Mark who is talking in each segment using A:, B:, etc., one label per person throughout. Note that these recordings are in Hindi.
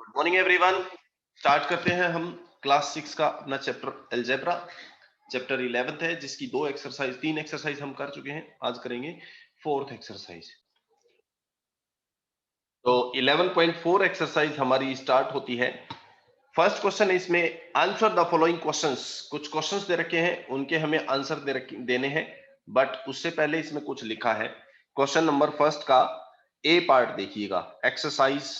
A: Morning everyone. स्टार्ट करते हैं हम क्लास 6 का अपना चैप्टर अलजेब्रा। चैप्टर 11th है जिसकी तीन एक्सरसाइज हम कर चुके हैं। आज करेंगे फोर्थ एक्सरसाइज। तो 11.4 एक्सरसाइज हमारी स्टार्ट होती है। फर्स्ट क्वेश्चन है इसमें, आंसर द फॉलोइंग क्वेश्चंस। कुछ क्वेश्चंस दे रखे हैं, उनके हमें आंसर देने हैं, बट उससे पहले इसमें कुछ लिखा है। क्वेश्चन नंबर फर्स्ट का ए पार्ट देखिएगा। एक्सरसाइज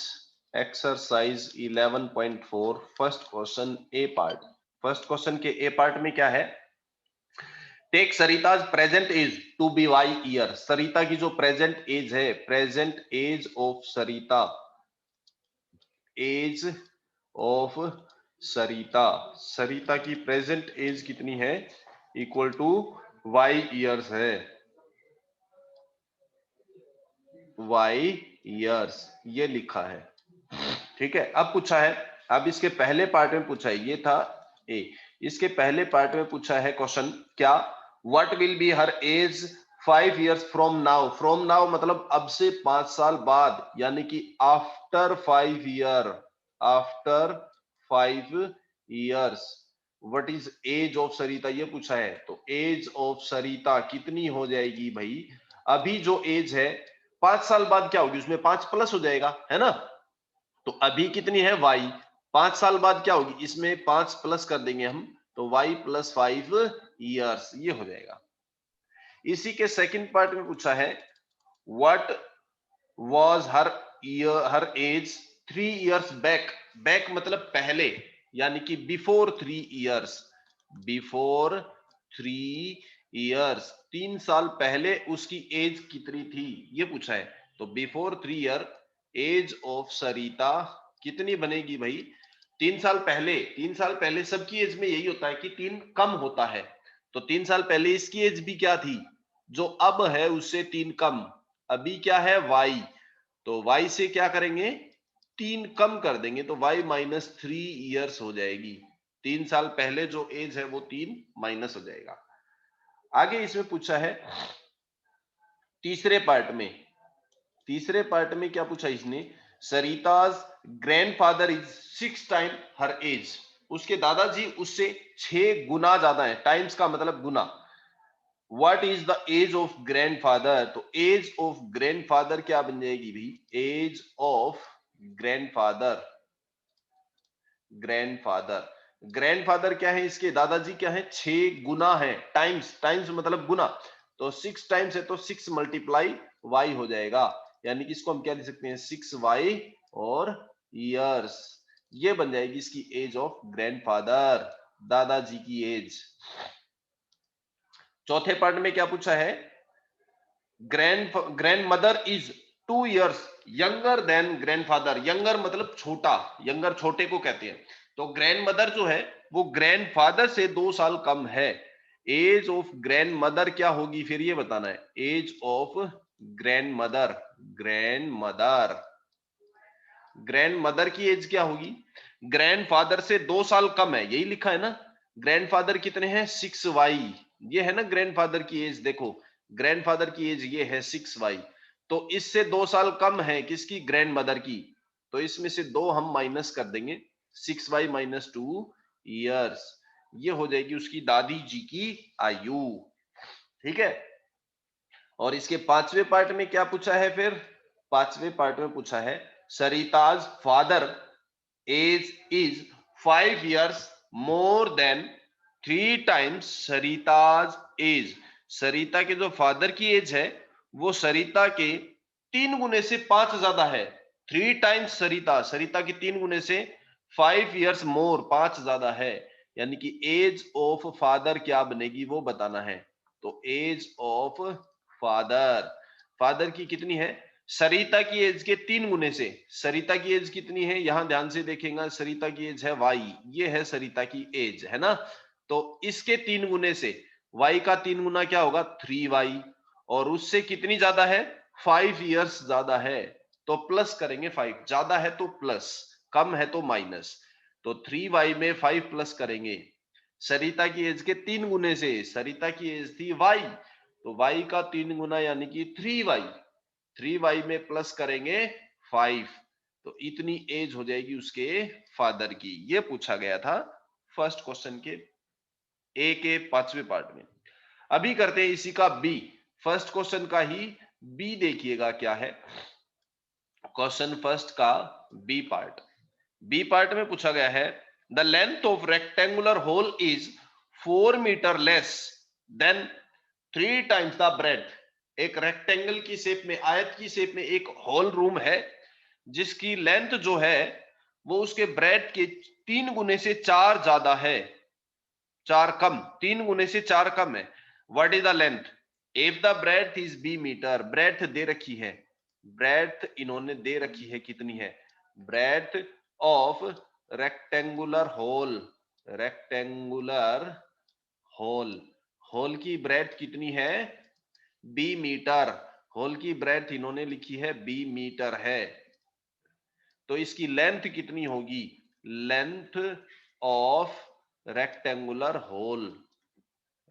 A: 11.4 फर्स्ट क्वेश्चन ए पार्ट। फर्स्ट क्वेश्चन के ए पार्ट में क्या है? Take Sarita's present age to be y year. Sarita की जो प्रेजेंट एज है, present age of Sarita, age of Sarita, Sarita की प्रेजेंट एज कितनी है? इक्वल टू वाई ईयर्स है, वाई ईयर्स ये लिखा है। ठीक है, अब पूछा है, अब इसके पहले पार्ट में पूछा है, ये था ए। इसके पहले पार्ट में पूछा है क्वेश्चन क्या? What will be her age 5 years from now. From now मतलब अब से 5 साल बाद, यानी कि after 5 year, after 5 years what is age of Sarita, ये पूछा है। तो एज ऑफ सरिता कितनी हो जाएगी भाई? अभी जो एज है 5 साल बाद क्या होगी? उसमें 5 प्लस हो जाएगा, है ना? तो अभी कितनी है? वाई। 5 साल बाद क्या होगी? इसमें 5 प्लस कर देंगे हम, तो वाई प्लस 5 ईयर्स ये हो जाएगा। इसी के सेकंड पार्ट में पूछा है, what was her age 3 years back. Back मतलब पहले, यानी कि बिफोर 3 years, बिफोर 3 years 3 साल पहले उसकी एज कितनी थी, ये पूछा है। तो बिफोर 3 year एज ऑफ सरिता कितनी बनेगी भाई? 3 साल पहले, 3 साल पहले सबकी एज में यही होता है कि 3 कम होता है। तो 3 साल पहले इसकी एज भी क्या थी? जो अब है उससे 3 कम। अभी क्या है? वाई। तो y से क्या करेंगे? 3 कम कर देंगे, तो y माइनस 3 ईयर्स हो जाएगी। 3 साल पहले जो एज है वो 3 माइनस हो जाएगा। आगे इसमें पूछा है तीसरे पार्ट में, तीसरे पार्ट में क्या पूछा इसने? Sarita's grandfather is 6 time her age. उसके दादाजी उससे 6 गुना ज्यादा है। टाइम्स का मतलब गुना। What is the age of grandfather? तो एज ऑफ ग्रैंडफादर क्या बन जाएगी भाई? Age of grandfather, grandfather, grandfather क्या है? इसके दादाजी क्या है? 6 गुना है। टाइम्स, टाइम्स मतलब गुना, तो 6 टाइम्स है तो 6 मल्टीप्लाई वाई हो जाएगा। यानी कि इसको हम क्या लिख सकते हैं? 6y और ईयर्स, ये बन जाएगी इसकी एज ऑफ ग्रैंडफादर, दादाजी की एज। चौथे पार्ट में क्या पूछा है? Grand mother is 2 years younger than grandfather. Younger मतलब छोटा, यंगर छोटे को कहते हैं। तो ग्रैंड मदर जो है वो ग्रैंडफादर से 2 साल कम है। एज ऑफ ग्रैंड मदर क्या होगी फिर, ये बताना है। Age of grandmother, grandmother, grandmother की एज क्या होगी? ग्रैंडफादर से 2 साल कम है, यही लिखा है ना। ग्रैंडफादर कितने हैं? 6y, ये है ना ग्रैंडफादर की एज। देखो ग्रैंडफादर की एज ये है 6y, तो इससे 2 साल कम है किसकी? ग्रैंड मदर की। तो इसमें से 2 हम माइनस कर देंगे, 6y माइनस 2 ईयर्स, ये हो जाएगी उसकी दादी जी की आयु। ठीक है। और इसके पांचवें पार्ट में क्या पूछा है फिर? पांचवें पार्ट में पूछा है, Sarita's father age is 5 years more than 3 times Sarita's age. Sarita के जो फादर की एज है वो सरिता के 3 गुने से 5 ज्यादा है। 3 टाइम्स सरिता, सरिता की 3 गुने से 5 years मोर, 5 ज्यादा है। यानी कि एज ऑफ फादर क्या बनेगी वो बताना है। तो एज ऑफ फादर, फादर की कितनी है? सरिता की एज के 3 गुने से। सरिता की एज कितनी है? यहां ध्यान से देखेंगे, सरिता की एज है वाई, ये है सरिता की एज, है ना। तो इसके 3 गुने से वाई का 3 गुना क्या होगा? 3y, और उससे कितनी ज्यादा है? 5 years ज्यादा है। तो प्लस करेंगे 5, ज्यादा है तो प्लस, कम है तो माइनस। तो 3y में 5 प्लस करेंगे। सरिता की एज के 3 गुने से, सरिता की एज थी y, तो y का 3 गुना यानी कि 3y, 3y में प्लस करेंगे 5, तो इतनी एज हो जाएगी उसके फादर की। ये पूछा गया था फर्स्ट क्वेश्चन के ए के 5वें पार्ट में। अभी करते हैं इसी का बी, फर्स्ट क्वेश्चन का ही बी देखिएगा क्या है। क्वेश्चन फर्स्ट का बी पार्ट, बी पार्ट में पूछा गया है the length of rectangular hole is 4 metre less than 3 times the breadth. एक रेक्टेंगल की शेप में, आयत की शेप में एक होल रूम है जिसकी लेंथ जो है वो उसके ब्रेथ के 3 गुने से 4 ज्यादा है, 4 कम, 3 गुने से 4 कम है। What is the length if the breadth is b metre. Breadth दे रखी है, ब्रेथ इन्होंने दे रखी है, कितनी है, breadth of rectangular hole, rectangular hole, hole की ब्रेथ कितनी है, बी मीटर। होल की ब्रेथ इन्होंने लिखी है बी मीटर है, तो इसकी लेंथ कितनी होगी, length of rectangular hole,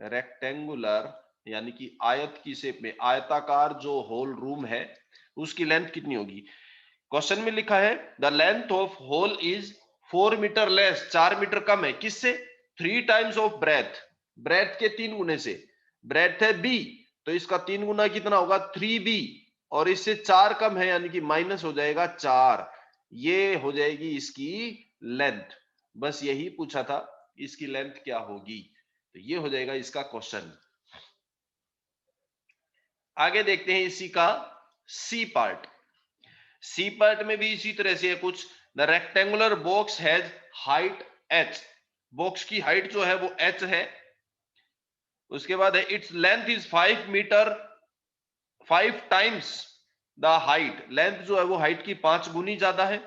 A: rectangular यानी कि आयत की शेप में, आयताकार जो होल रूम है उसकी लेंथ कितनी होगी। क्वेश्चन में लिखा है the length of hole is 4 metre less, 4 metre कम है, किससे, 3 टाइम्स ऑफ ब्रेथ, ब्रेथ के 3 गुने से। ब्रेथ है बी तो इसका 3 गुना कितना होगा, 3b, और इससे 4 कम है यानी कि माइनस हो जाएगा 4, ये हो जाएगी इसकी लेंथ। बस यही पूछा था, इसकी लेंथ क्या होगी, तो ये हो जाएगा इसका क्वेश्चन। आगे देखते हैं इसी का सी पार्ट। सी पार्ट में भी इसी तरह से है कुछ। The rectangular box has height h, box की हाइट जो है वो h है। उसके बाद है its length is 5 metre, 5 times the height, length जो है वो हाइट की 5 गुनी ज्यादा है।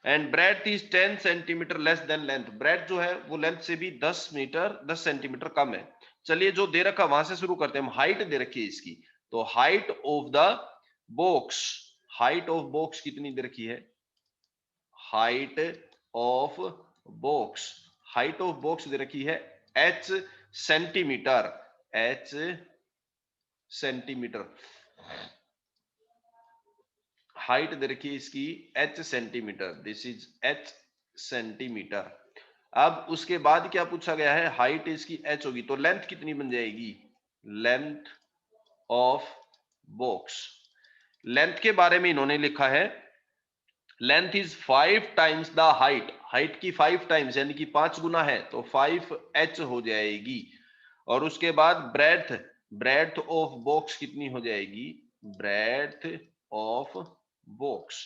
A: And breadth is 10 centimetre less than length, breadth जो है वो लेंथ से भी 10 सेंटीमीटर कम है। चलिए जो दे रखा वहां से शुरू करते हैं हम, हाइट दे रखी है इसकी, तो height of the box, height of box कितनी दे रखी है, height of box, height of box दे रखी है h centimetre, h centimetre, height दे रखी है इसकी h centimetre, this is h centimetre. अब उसके बाद क्या पूछा गया है, हाइट इसकी h होगी तो लेंथ कितनी बन जाएगी, लेंथ ऑफ बॉक्स। लेंथ के बारे में इन्होंने लिखा है length is 5 times the height, height की 5 टाइम्स यानी कि 5 गुना है तो 5h हो जाएगी। और उसके बाद ब्रेथ, ब्रेथ ऑफ बॉक्स कितनी हो जाएगी, ब्रेथ ऑफ बॉक्स,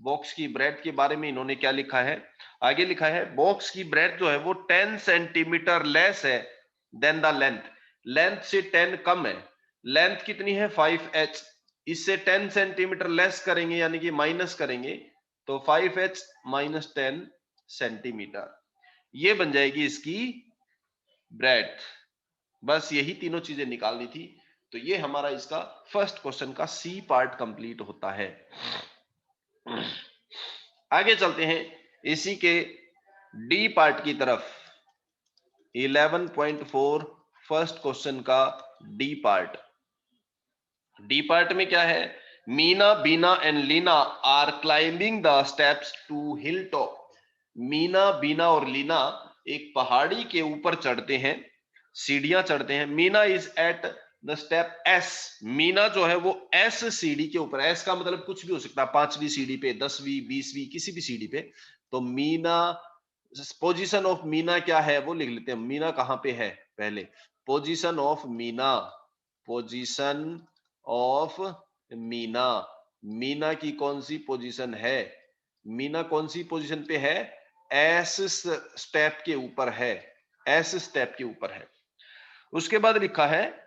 A: बॉक्स की ब्रेथ के बारे में इन्होंने क्या लिखा है, आगे लिखा है बॉक्स की ब्रेथ जो है वो 10 सेंटीमीटर लेस है देन द लेंथ, लेंथ से 10 कम है, लेंथ कितनी है 5h, इससे 10 सेंटीमीटर लेस करेंगे यानी कि माइनस करेंगे तो 5h माइनस 10 सेंटीमीटर, ये बन जाएगी इसकी ब्रेथ। बस यही तीनों चीजें निकालनी थी, तो ये हमारा इसका फर्स्ट क्वेश्चन का सी पार्ट कंप्लीट होता है। आगे चलते हैं इसी के डी पार्ट की तरफ, 11.4 फर्स्ट क्वेश्चन का डी पार्ट। डी पार्ट में क्या है, Meena, Beena and Leena are climbing the steps to hill top. Meena, Beena और लीना एक पहाड़ी के ऊपर चढ़ते हैं, सीढ़ियां चढ़ते हैं। Meena is at the step S, Meena जो है वो एस सीढ़ी के ऊपर, एस का मतलब कुछ भी हो सकता है, 5वीं सीढ़ी पे, 10वीं, 20वीं, किसी भी सीढ़ी पे। तो मीना, पोजीशन ऑफ मीना क्या है वो लिख लेते हैं, मीना कहां पे है पहले, position of Meena, position of Meena, Meena की कौन सी पोजीशन है, मीना कौन सी पोजीशन पे है, एस स्टेप के ऊपर है, एस स्टेप के ऊपर है। उसके बाद लिखा है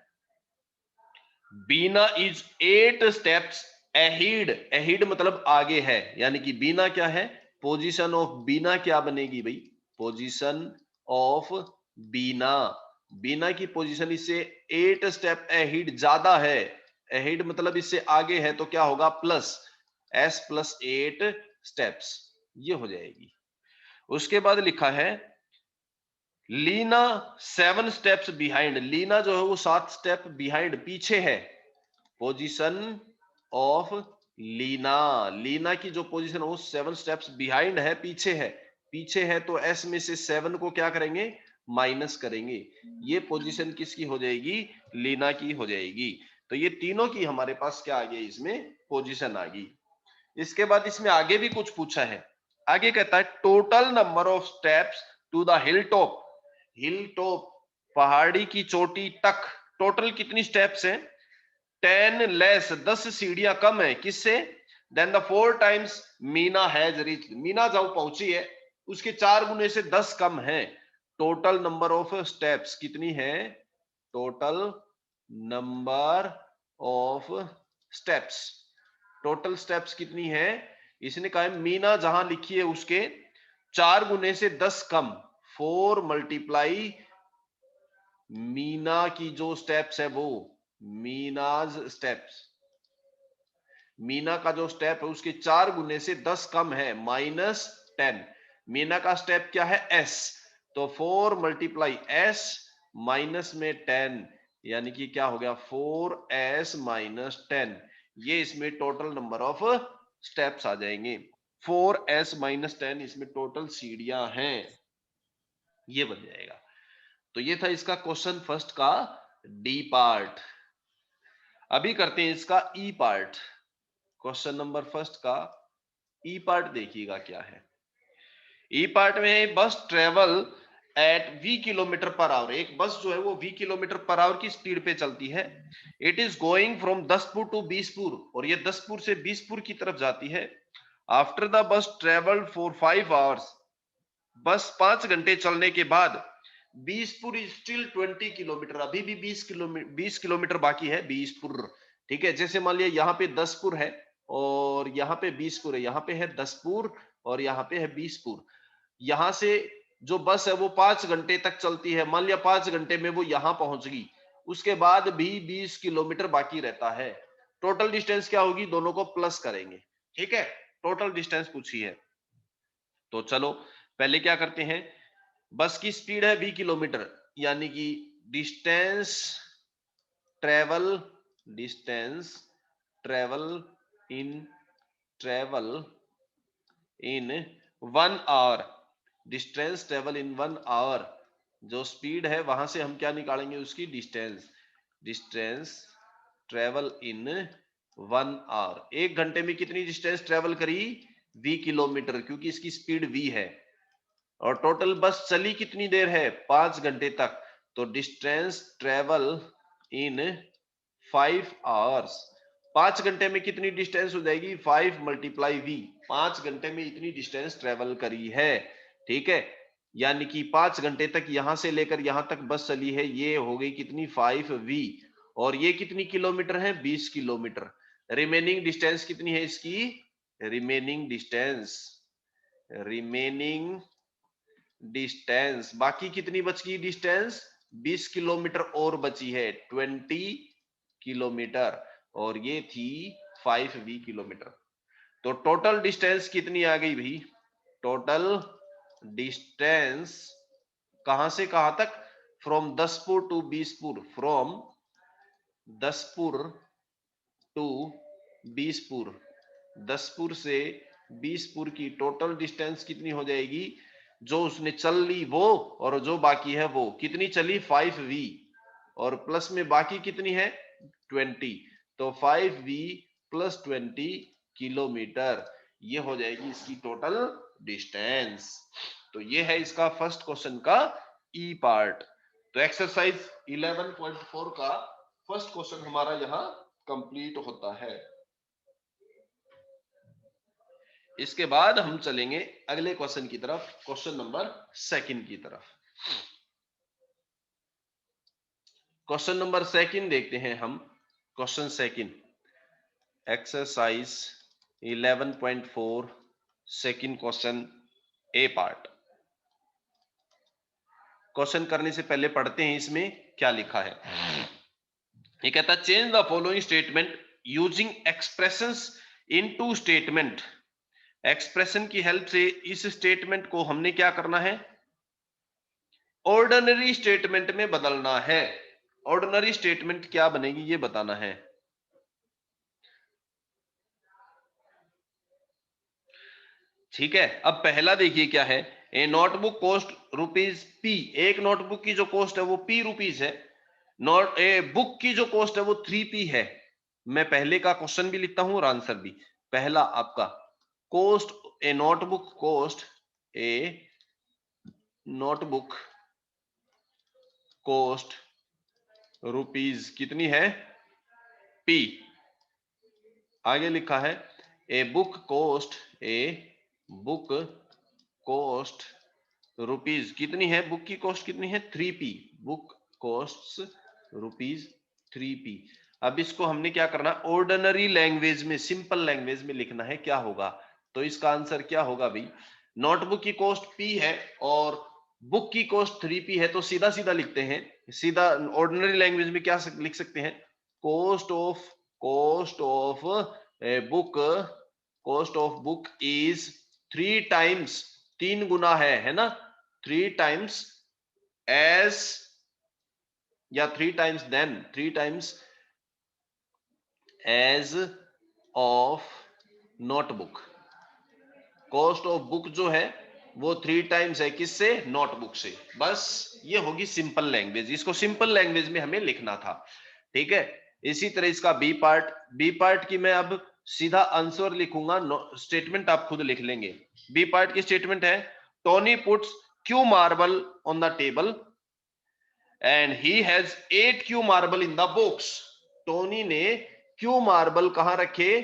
A: बीना इज 8 स्टेप्स अहेड, अहेड मतलब आगे है, यानी कि बीना क्या है, पोजीशन ऑफ बीना क्या बनेगी भाई, पोजीशन ऑफ बीना, बीना की पोजीशन इससे 8 स्टेप अहेड ज्यादा है, अहेड मतलब इससे आगे है तो क्या होगा, प्लस s प्लस 8 स्टेप्स, ये हो जाएगी। उसके बाद लिखा है लीना 7 स्टेप्स बिहाइंड, लीना जो है वो 7 स्टेप बिहाइंड, पीछे है, पोजीशन ऑफ लीना, लीना की जो पोजीशन है वो 7 स्टेप्स बिहाइंड है, पीछे है तो एस में से 7 को क्या करेंगे, माइनस करेंगे। ये पोजीशन किसकी हो जाएगी, लीना की हो जाएगी। तो ये तीनों की हमारे पास क्या आ गया, इसमें पोजीशन आ गई। इसके बाद इसमें आगे भी कुछ पूछा है। आगे कहता है total number of steps to the hill top, hill top पहाड़ी की चोटी तक टोटल कितनी स्टेप्स हैं, 10 लेस 10 सीढ़ियां कम है किससे, than the 4 times Meena has reach, Meena जब पहुंची है उसके 4 गुने से 10 कम है। टोटल नंबर ऑफ स्टेप्स कितनी है, total number of steps, total steps कितनी है, इसने कहा है मीना जहां लिखी है उसके 4 गुने से 10 कम, 4 मल्टीप्लाई मीना की जो स्टेप्स है वो, मीनाज स्टेप्स, मीना का जो स्टेप है उसके 4 गुने से 10 कम है, -10। मीना का स्टेप क्या है, एस, तो 4 मल्टीप्लाई एस माइनस में 10, यानी कि क्या हो गया 4s माइनस 10। ये इसमें टोटल नंबर ऑफ स्टेप्स आ जाएंगे, 4s माइनस 10 इसमें टोटल सीढ़ियां हैं, ये बन जाएगा। तो ये था इसका क्वेश्चन फर्स्ट का डी पार्ट। अभी करते हैं इसका ई पार्ट। क्वेश्चन नंबर फर्स्ट का ई पार्ट देखिएगा क्या है। ई पार्ट में bus travel at v kilometre per hour, एक बस जो है वो v किलोमीटर पर आवर की स्पीड पे चलती है। It is going from Daspur to Bispur, और ये दसपुर से बीसपुर की तरफ जाती है। After the bus travelled for 5 hours, bus 5 घंटे चलने के बाद बीसपुर इज स्टिल 20 किलोमीटर, अभी भी 20 किलोमीटर बाकी है बीसपुर। ठीक है, जैसे मान लिया यहाँ पे दसपुर है और यहाँ पे बीसपुर है, यहाँ पे है दसपुर और यहाँ पे है बीसपुर। यहां से जो बस है वो 5 घंटे तक चलती है, मान लिया 5 घंटे में वो यहां पहुंच गई, उसके बाद भी 20 किलोमीटर बाकी रहता है। टोटल डिस्टेंस क्या होगी, दोनों को प्लस करेंगे। ठीक है, टोटल डिस्टेंस पूछी है, तो चलो पहले क्या करते हैं, बस की स्पीड है 20 किलोमीटर, यानी कि distance travel, distance travel in, travel in 1 hour, distance travel in 1 hour, जो स्पीड है वहां से हम क्या निकालेंगे, उसकी distance, distance travel in 1 hour, 1 घंटे में कितनी डिस्टेंस ट्रेवल करी, 20 किलोमीटर, क्योंकि इसकी स्पीड v है। और टोटल बस चली कितनी देर है, 5 घंटे तक, तो डिस्टेंस ट्रेवल इन 5 आवर्स, 5 घंटे में कितनी डिस्टेंस हो जाएगी, 5 मल्टीप्लाई v, 5 घंटे में इतनी डिस्टेंस ट्रेवल करी है। ठीक है, यानी कि 5 घंटे तक यहां से लेकर यहां तक बस चली है, ये हो गई कितनी 5v, और ये कितनी किलोमीटर है, 20 किलोमीटर। रिमेनिंग डिस्टेंस कितनी है इसकी, रिमेनिंग डिस्टेंस, रिमेनिंग डिस्टेंस, बाकी कितनी बच गई डिस्टेंस, 20 किलोमीटर और बची है, 20 किलोमीटर, और ये थी 5v किलोमीटर। तो टोटल डिस्टेंस कितनी आ गई भाई, टोटल डिस्टेंस कहां से कहां तक, from Daspur to Bispur, from Daspur to Bispur, Daspur से बीसपुर की टोटल डिस्टेंस कितनी हो जाएगी, जो उसने चल ली वो और जो बाकी है वो, कितनी चली 5v, और प्लस में बाकी कितनी है 20, तो 5v प्लस 20 किलोमीटर, ये हो जाएगी इसकी टोटल डिस्टेंस। तो ये है इसका फर्स्ट क्वेश्चन का ई पार्ट। तो एक्सरसाइज 11.4 का फर्स्ट क्वेश्चन हमारा यहां कंप्लीट होता है। इसके बाद हम चलेंगे अगले क्वेश्चन की तरफ, क्वेश्चन नंबर सेकंड की तरफ। क्वेश्चन नंबर सेकंड देखते हैं हम, question second, exercise 11.4 second question ए पार्ट। क्वेश्चन करने से पहले पढ़ते हैं इसमें क्या लिखा है। ये कहता है change the following statement using expressions into statement. Expression की हेल्प से इस स्टेटमेंट को हमने क्या करना है, ऑर्डिनरी स्टेटमेंट में बदलना है। ऑर्डिनरी स्टेटमेंट क्या बनेगी ये बताना है। ठीक है, अब पहला देखिए क्या है, ए नोटबुक कॉस्ट रुपीज पी, एक नोटबुक की जो कॉस्ट है वो पी रुपीज है, नोट ए बुक की जो कॉस्ट है वो 3p है। मैं पहले का क्वेश्चन भी लिखता हूं और आंसर भी। पहला आपका कॉस्ट, ए नोटबुक कॉस्ट, ए नोटबुक कॉस्ट रुपीज कितनी है, पी। आगे लिखा है ए बुक कॉस्ट, ए बुक कॉस्ट रुपीज कितनी है, बुक की कॉस्ट कितनी है, 3p, book cost rupees 3p। अब इसको हमने क्या करना, ऑर्डिनरी लैंग्वेज में, सिंपल लैंग्वेज में लिखना है। क्या होगा, तो इसका आंसर क्या होगा भाई, नोटबुक की कॉस्ट p है और बुक की कॉस्ट 3p है, तो सीधा सीधा लिखते हैं, सीधा ऑर्डिनरी लैंग्वेज में क्या लिख सकते हैं, cost of a book, cost of book is 3 times, 3 गुना है ना, 3 टाइम्स एज, या 3 times than, 3 times age of notebook. Cost of book जो है वो 3 टाइम्स है, किससे, नोटबुक से। बस ये होगी सिंपल लैंग्वेज, इसको सिंपल लैंग्वेज में हमें लिखना था। ठीक है, इसी तरह इसका बी पार्ट, बी पार्ट की मैं अब सीधा आंसर लिखूंगा, स्टेटमेंट आप खुद लिख लेंगे। बी पार्ट की स्टेटमेंट है, Tony puts Q marble on the table and he has 8 Q marble in the box. Tony ने क्यू मार्बल कहां रखे,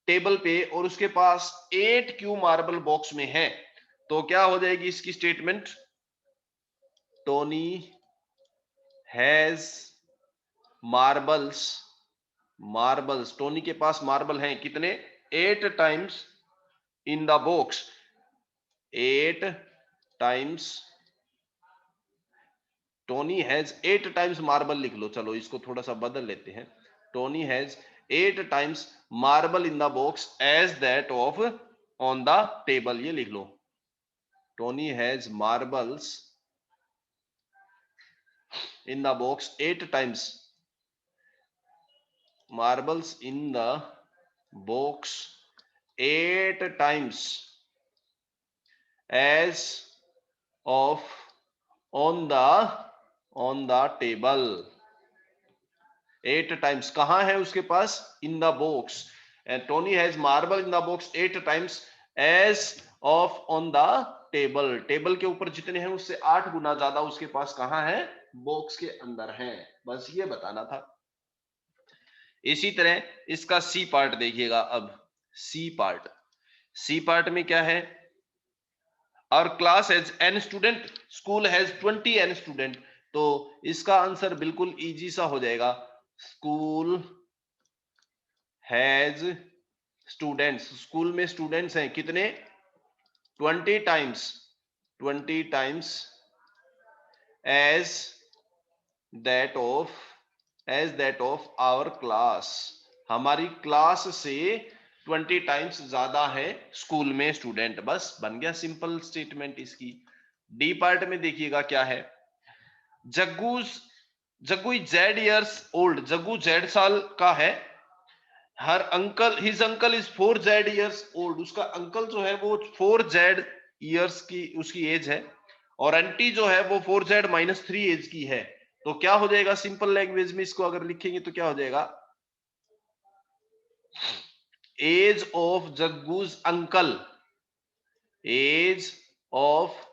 A: टेबल पे, और उसके पास 8 क्यू मार्बल बॉक्स में है। तो क्या हो जाएगी इसकी statement, Tony has marbles, marbles, Tony के पास मार्बल हैं कितने, 8 times in the box, 8 times, Tony has 8 times marble लिख लो, चलो इसको थोड़ा सा बदल लेते हैं, Tony has 8 times marble in the box as that of on the table, ये लिख लो, Tony has marbles in the box 8 times, marbles in the box 8 times as of on the table, 8 times कहां है उसके पास, in the box, and Tony has marble in the box 8 times as of on the table, table के ऊपर जितने हैं उससे 8 गुना ज्यादा उसके पास कहां है, बॉक्स के अंदर है। बस ये बताना था। इसी तरह इसका सी पार्ट देखिएगा। अब सी पार्ट, सी पार्ट में क्या है, और class has n student, school has 20 n student. तो इसका आंसर बिल्कुल इजी सा हो जाएगा, स्कूल हैज स्टूडेंट्स, स्कूल में स्टूडेंट्स हैं कितने, 20 times, 20 times as that of, as that of our class, हमारी क्लास से 20 टाइम्स ज्यादा है स्कूल में स्टूडेंट। बस बन गया सिंपल स्टेटमेंट इसकी। डी पार्ट में देखिएगा क्या है, Jaggu Z years old, Jaggu Z साल का है, हर uncle, his uncle is 4 Z years old, उसका अंकल जो है वो 4 जेड इयर्स की उसकी एज है, और आंटी जो है वो 4 जेड -3 एज की है। तो क्या हो जाएगा सिंपल लैंग्वेज में, इसको अगर लिखेंगे तो क्या हो जाएगा, age of Jaggu's uncle, age of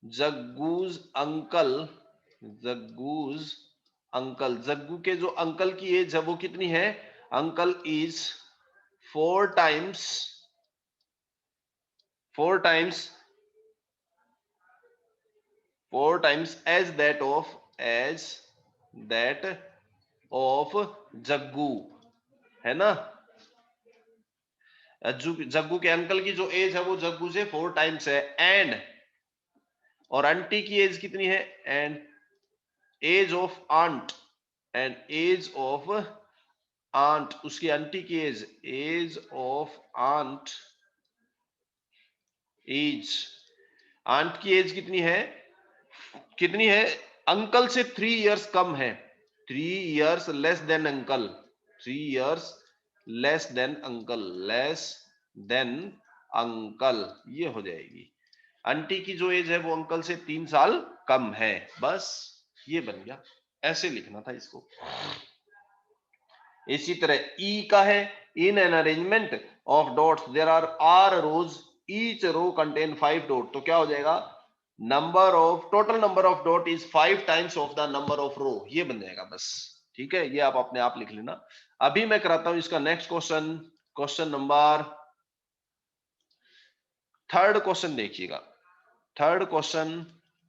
A: Jaggu's uncle, Jaggu's uncle, Jaggu के जो अंकल की एज है वो कितनी है, uncle is 4 times, 4 times, 4 times as that of, as that of Jaggu, है ना। जग्गू के अंकल की जो एज है वो जग्गू से 4 टाइम्स है, एंड, और आंटी की एज कितनी है, and age of aunt, and age of aunt, उसकी आंटी की age of aunt age, aunt की एज कितनी है, कितनी है, अंकल से 3 इयर्स कम है, 3 years less than uncle, 3 years less than uncle, less than uncle, ये हो जाएगी। आंटी की जो एज है वो अंकल से 3 साल कम है, बस ये बन गया, ऐसे लिखना था इसको। इसी तरह ई का है, in an arrangement of dots there are rows, each row contain 5 dot, तो क्या हो जाएगा, total number of dot is 5 times of the number of row, ये बन जाएगा बस। ठीक है, ये आप अपने आप लिख लेना। अभी मैं कराता हूं इसका next question, question number third question देखिएगा। थर्ड क्वेश्चन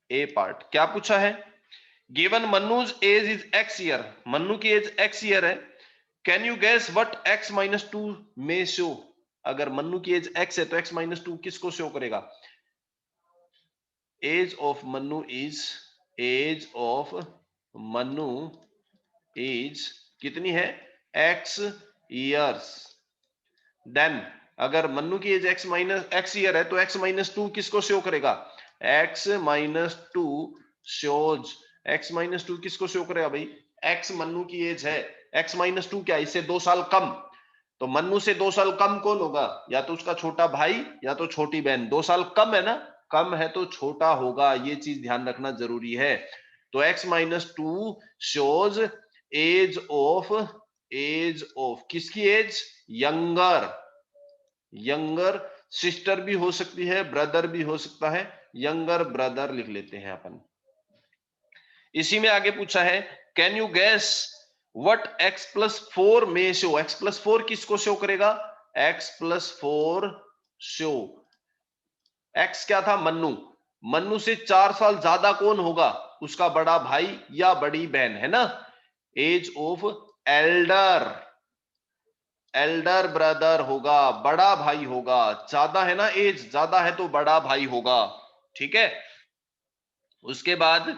A: ए पार्ट क्या पूछा है, given Mannu's age is X year, Mannu की एज एक्स ईयर है, can you guess what X minus two में शो, अगर मन्नू की एज एक्स है तो एक्स माइनस टू किसको शो करेगा, age of Mannu is, age of Mannu age कितनी है, एक्स ईयर्स, देन अगर मन्नू की एज एक्स ईयर है तो एक्स माइनस टू किसको शो करेगा, x minus two shows, x minus two किसको शो करेगा भाई, एक्स मन्नू की एज है, एक्स माइनस टू क्या, इससे 2 साल कम, तो मन्नू से 2 साल कम कौन होगा, या तो उसका छोटा भाई या तो छोटी बहन, 2 साल कम है ना, कम है तो छोटा होगा, ये चीज ध्यान रखना जरूरी है। तो X minus two shows age of किसकी एज, यंगर, यंगर सिस्टर भी हो सकती है, ब्रदर भी हो सकता है, यंगर ब्रदर लिख लेते हैं अपन। इसी में आगे पूछा है, can you guess what x plus four में शो, एक्स प्लस फोर किसको शो करेगा, x plus four show, x क्या था, मन्नू, मन्नू से 4 साल ज्यादा कौन होगा, उसका बड़ा भाई या बड़ी बहन, है ना, age of elder, elder brother होगा, बड़ा भाई होगा, ज्यादा है ना एज, ज्यादा है तो बड़ा भाई होगा। ठीक है, उसके बाद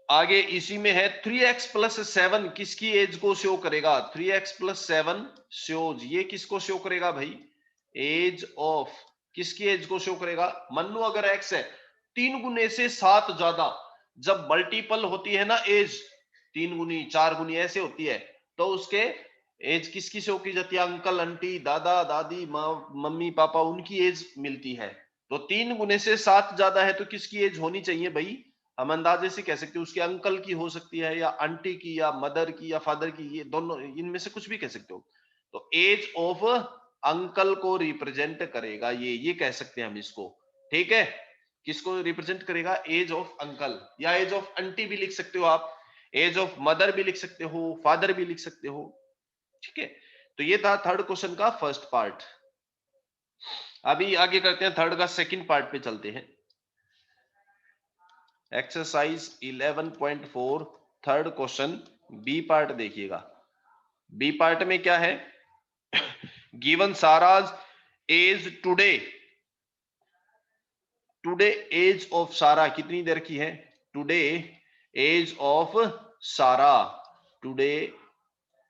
A: आगे इसी में है 3x प्लस 7 किसकी एज को शो करेगा, 3x प्लस 7 शोज, ये किसको शो करेगा भाई, एज ऑफ, किसकी एज को शो करेगा, मन्नू अगर x है 3 गुने से 7 ज्यादा, जब मल्टीपल होती है ना एज, 3 गुनी 4 गुनी ऐसे होती है, तो उसके एज किसकी शो की जाती है, अंकल आंटी दादा दादी मम्मी पापा उनकी एज मिलती है, तो 3 गुने से 7 ज्यादा है तो किसकी एज होनी चाहिए भाई, हम अंदाजे से कह सकते हो उसके अंकल की हो सकती है, या आंटी की या मदर की या फादर की, ये दोनों इनमें से कुछ भी कह सकते हो, तो एज ऑफ अंकल को रिप्रेजेंट करेगा, ये कह सकते हैं हम इसको। ठीक है, किसको रिप्रेजेंट करेगा, एज ऑफ अंकल, या एज ऑफ आंटी भी लिख सकते हो आप, एज ऑफ मदर भी लिख सकते हो, फादर भी लिख सकते हो। ठीक है, तो ये था थर्ड क्वेश्चन का फर्स्ट पार्ट। अभी आगे करते हैं थर्ड का सेकंड पार्ट पे चलते हैं। Exercise 11.4 third question B part देखिएगा। बी पार्ट में क्या है, given Sara's age today, today age of Sara कितनी देर की है, today age of Sara, today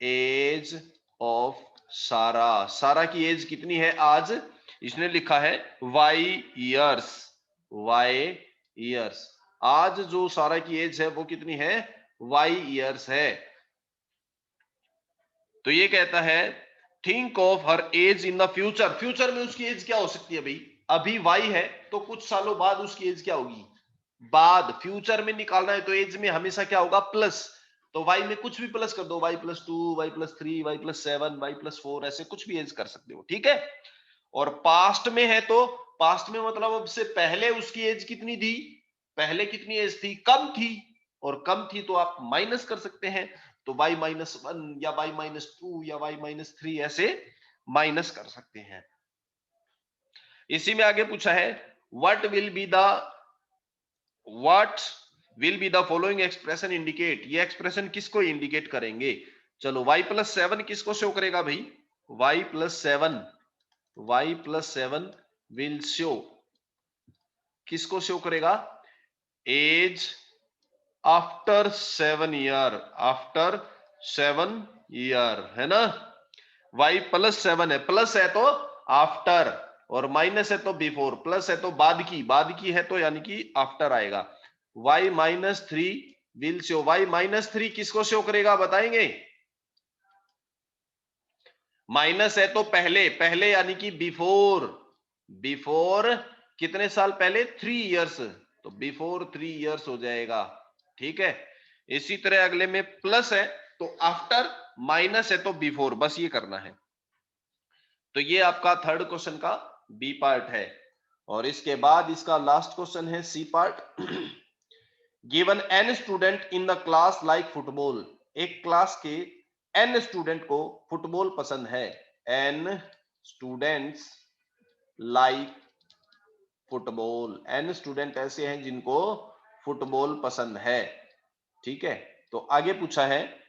A: age of Sara, Sara की एज कितनी है आज, इसने लिखा है वाई ईयर्स, वाई ईयर्स, आज जो सारा की एज है वो कितनी है, वाई ईयर्स है। तो ये कहता है think of her age in the future, future में उसकी एज क्या हो सकती है भाई, अभी वाई है तो कुछ सालों बाद उसकी एज क्या होगी, बाद, फ्यूचर में निकालना है तो एज में हमेशा क्या होगा, प्लस, तो वाई में कुछ भी प्लस कर दो, Y plus 2, Y plus 3, Y plus 7, Y plus 4, ऐसे कुछ भी एज कर सकते हो। ठीक है, और पास्ट में है तो पास्ट में मतलब अब से पहले उसकी एज कितनी थी, पहले कितनी एज थी, कम थी, और कम थी तो आप माइनस कर सकते हैं, तो y माइनस 1 या y माइनस 2 या y माइनस 3 ऐसे माइनस कर सकते हैं। इसी में आगे पूछा है what will be the following expression indicate, ये एक्सप्रेशन किसको इंडिकेट करेंगे, चलो y प्लस 7 किसको शो करेगा भाई, y प्लस 7 विल शो, किसको शो करेगा, age after 7 year, after 7 year, है ना, y प्लस 7 है, प्लस है तो आफ्टर, और माइनस है तो बिफोर, प्लस है तो बाद की है तो यानी कि आफ्टर आएगा, y minus 3 will show, y minus 3 किसको शो करेगा बताएंगे, माइनस है तो पहले, पहले यानी कि बिफोर, बिफोर कितने साल पहले, 3 इयर्स, तो बिफोर 3 इयर्स हो जाएगा। ठीक है, इसी तरह अगले में प्लस है तो आफ्टर, माइनस है तो बिफोर, बस ये करना है। तो ये आपका थर्ड क्वेश्चन का बी पार्ट है। और इसके बाद इसका लास्ट क्वेश्चन है C part. Given N student in the class like football, एक क्लास के एन स्टूडेंट को फुटबॉल पसंद है। N students like football, N student ऐसे हैं जिनको फुटबॉल पसंद है। ठीक है, तो आगे पूछा है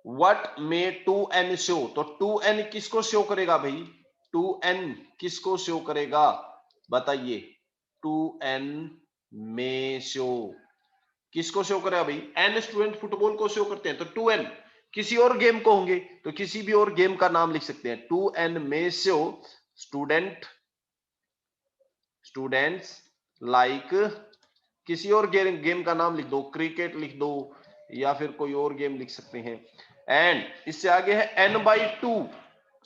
A: व्हाट में 2n शो, तो 2n किसको शो करेगा भाई, 2n किसको शो करेगा बताइए, 2n में शो किसको शो करेगा भाई, n स्टूडेंट फुटबॉल को शो करते हैं तो 2n किसी और गेम को होंगे, तो किसी भी और गेम का नाम लिख सकते हैं। 2n में शो स्टूडेंट्स लाइक, किसी और गेम का नाम लिख दो, क्रिकेट लिख दो या फिर कोई और गेम लिख सकते हैं। एंड इससे आगे है n/2,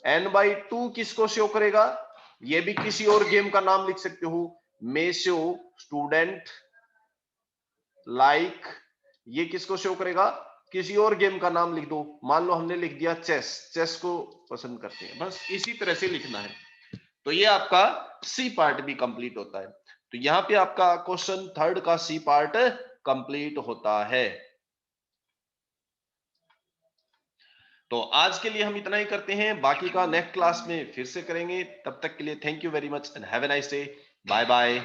A: n/2 किसको शो करेगा, ये भी किसी और गेम का नाम लिख सकते हो। मे शो स्टूडेंट लाइक, ये किसको शो करेगा, किसी और गेम का नाम लिख दो, मान लो हमने लिख दिया चेस, चेस को पसंद करते हैं, बस इसी तरह से लिखना है। तो ये आपका सी पार्ट भी कंप्लीट होता है। तो यहां पे आपका क्वेश्चन थर्ड का सी पार्ट कंप्लीट होता है। तो आज के लिए हम इतना ही करते हैं, बाकी का नेक्स्ट क्लास में फिर से करेंगे। तब तक के लिए thank you very much and have a nice day, bye bye.